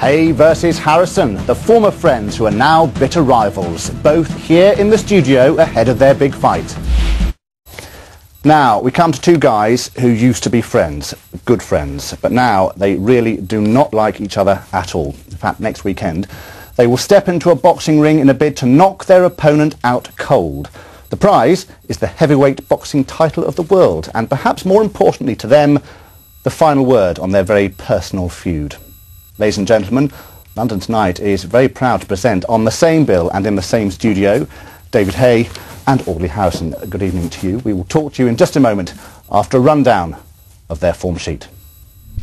Haye versus Harrison, the former friends who are now bitter rivals, both here in the studio ahead of their big fight. Now, we come to two guys who used to be friends, good friends, but now they really do not like each other at all. In fact, next weekend, they will step into a boxing ring in a bid to knock their opponent out cold. The prize is the heavyweight boxing title of the world, and perhaps more importantly to them, the final word on their very personal feud. Ladies and gentlemen, London Tonight is very proud to present on the same bill and in the same studio, David Haye and Audley Harrison. Good evening to you. We will talk to you in just a moment after a rundown of their form sheet.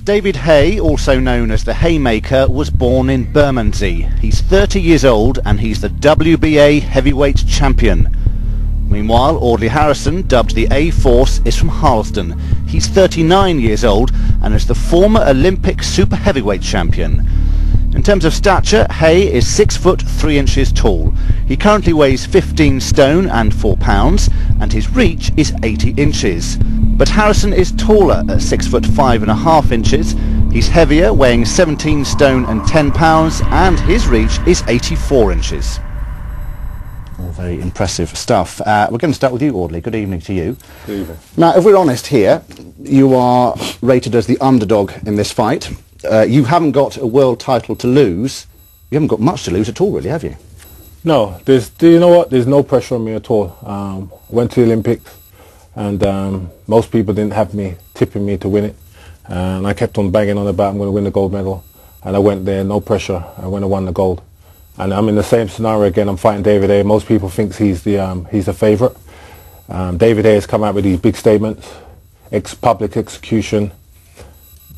David Haye, also known as the Haymaker, was born in Bermondsey. He's 30 years old and he's the WBA heavyweight champion. Meanwhile, Audley Harrison, dubbed the A-Force, is from Harlesden. He's 39 years old and is the former Olympic super heavyweight champion. In terms of stature, Haye is 6 foot 3 inches tall. He currently weighs 15 stone and 4 pounds, and his reach is 80 inches. But Harrison is taller at 6 foot 5.5 inches. He's heavier, weighing 17 stone and 10 pounds, and his reach is 84 inches. All very impressive stuff. We're going to start with you, Audley. Good evening to you. Good evening. Now, if we're honest here, you are rated as the underdog in this fight. You haven't got a world title to lose. You haven't got much to lose at all, really, have you? No, you know what? There's no pressure on me at all. I went to the Olympics, and most people didn't have me tipping me to win it. And I kept on banging on about I'm going to win the gold medal. And I went there, no pressure. I went and won the gold. And I'm in the same scenario again. I'm fighting David Haye. Most people think he's the favourite. David Haye has come out with these big statements, public execution.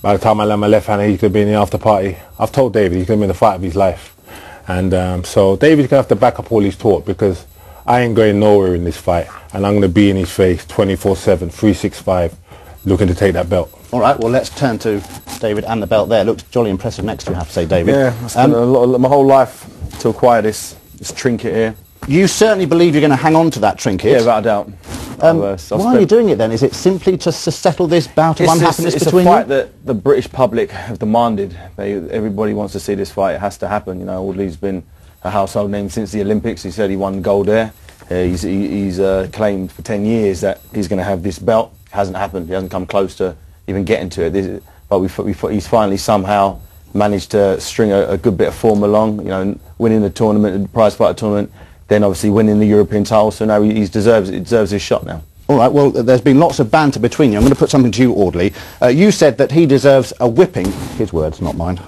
By the time I land my left hand, he could be in the after party. I've told David he's going to be in the fight of his life. And so David's going to have to back up all his talk, because I ain't going nowhere in this fight. And I'm going to be in his face 24/7, 365, looking to take that belt. All right, well, let's turn to David and the belt there. Looks jolly impressive next to you, I have to say, David. Yeah, I spent my whole life to acquire this trinket here. You certainly believe you're going to hang on to that trinket. Yeah, without a doubt. Why are you doing it then? Is it simply to settle this bout of unhappiness between you? It's a fight that the British public have demanded. Everybody wants to see this fight. It has to happen. You know, Audley's been a household name since the Olympics. He said he won gold there. He's claimed for 10 years that he's going to have this belt. It hasn't happened. He hasn't come close to even getting to it. But he's finally somehow managed to string a good bit of form along. You know, winning the tournament, the prize fighter tournament. Then obviously winning the European title, so now he deserves his shot now. All right, well, there's been lots of banter between you. I'm going to put something to you, Audley. You said that he deserves a whipping, his words, not mine,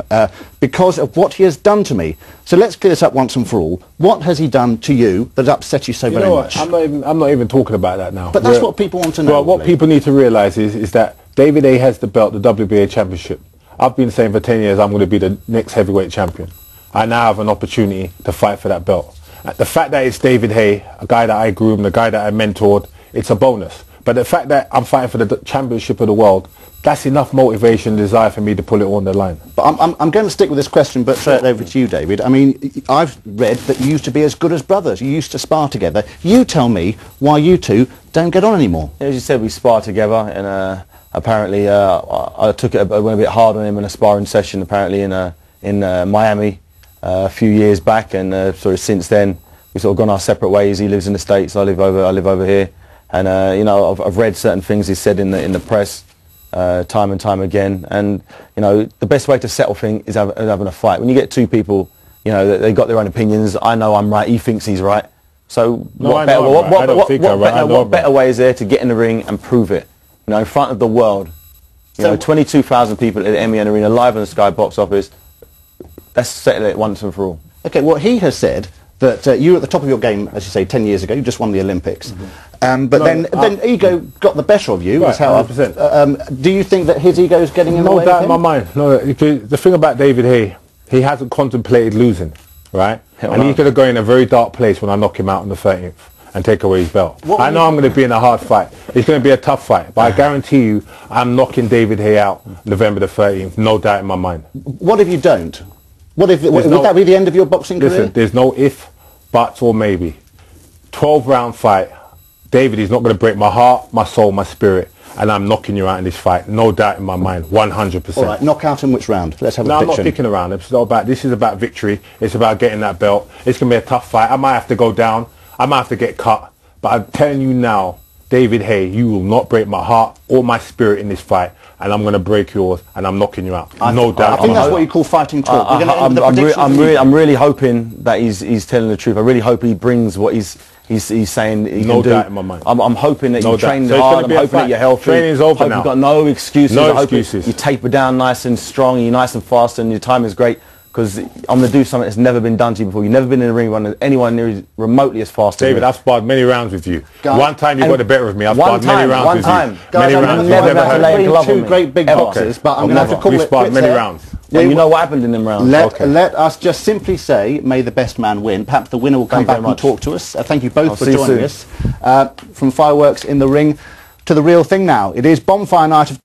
because of what he has done to me. So let's clear this up once and for all. What has he done to you that upset you so very much? I'm not even talking about that now. But that's what people want to know. Well, what people need to realise is that David Haye has the belt, the WBA championship. I've been saying for 10 years I'm going to be the next heavyweight champion. I now have an opportunity to fight for that belt. The fact that it's David Haye, a guy that I groomed, a guy that I mentored, it's a bonus. But the fact that I'm fighting for the championship of the world, that's enough motivation and desire for me to pull it on the line. But I'm going to stick with this question, but straight over to you, David. I mean, I've read that you used to be as good as brothers. You used to spar together. You tell me why you two don't get on anymore. As you said, we spar together, and apparently I went a bit hard on him in a sparring session, apparently in Miami. A few years back, and sort of since then we've sort of gone our separate ways. He lives in the States, I live over here, and you know, I've read certain things he said in the press time and time again, and you know, the best way to settle things is having a fight. When you get two people, you know, they got their own opinions. I know I'm right, he thinks he's right, so what better way is there to get in the ring and prove it, you know, in front of the world, you know, 22,000 people at the MEN Arena, live on the Sky box office. Let's settle it once and for all. Okay, well, he has said that you were at the top of your game, as you say, 10 years ago. You just won the Olympics. But then ego got the better of you. Right, 100%. Do you think that his ego is getting in the way of him? No doubt in my mind. No, the thing about David Haye, he hasn't contemplated losing, right? And he's going to go in a very dark place when I knock him out on the 13th and take away his belt. I know I'm going to be in a hard fight. It's going to be a tough fight, but I guarantee you I'm knocking David Haye out November the 13th, no doubt in my mind. What if you don't? Would that be the end of your boxing career? Listen, there's no if, buts or maybe. 12-round fight. David is not going to break my heart, my soul, my spirit. and I'm knocking you out in this fight. No doubt in my mind, 100%. All right, knockout in which round? Let's have a No, I'm not prediction. picking around. This is about victory. It's about getting that belt. It's going to be a tough fight. I might have to go down. I might have to get cut. But I'm telling you now, David Haye, you will not break my heart or my spirit in this fight, and I'm going to break yours, and I'm knocking you out. No doubt. I think that's what you call fighting talk. We're going to end the predictions. I'm really hoping that he's telling the truth. I really hope he brings what he's saying he No can doubt do. in my mind. I'm hoping that No you doubt. train So it's hard. gonna I'm be a hoping that fight. you're healthy. Training's over hope now. You've got no excuses. No I hope excuses. You taper down nice and strong. You're nice and fast, and your time is great. Because I'm going to do something that's never been done to you before. You've never been in the ring running anyone near remotely as fast as me. David, I've sparred many rounds with you. Guys, One time you got the better of me. I've sparred many rounds with you. Guys, Many I'm rounds. never You've never had heard to me. bring two great big boxes, but I'm going to have to call We've it sparred quits many here. rounds. And you know what happened in them rounds. Let us just simply say, may the best man win. Perhaps the winner will come Thank you back very and much. talk to us. Thank you both I'll for see you joining soon. us. From Fireworks in the Ring to the real thing now. It is Bonfire Night of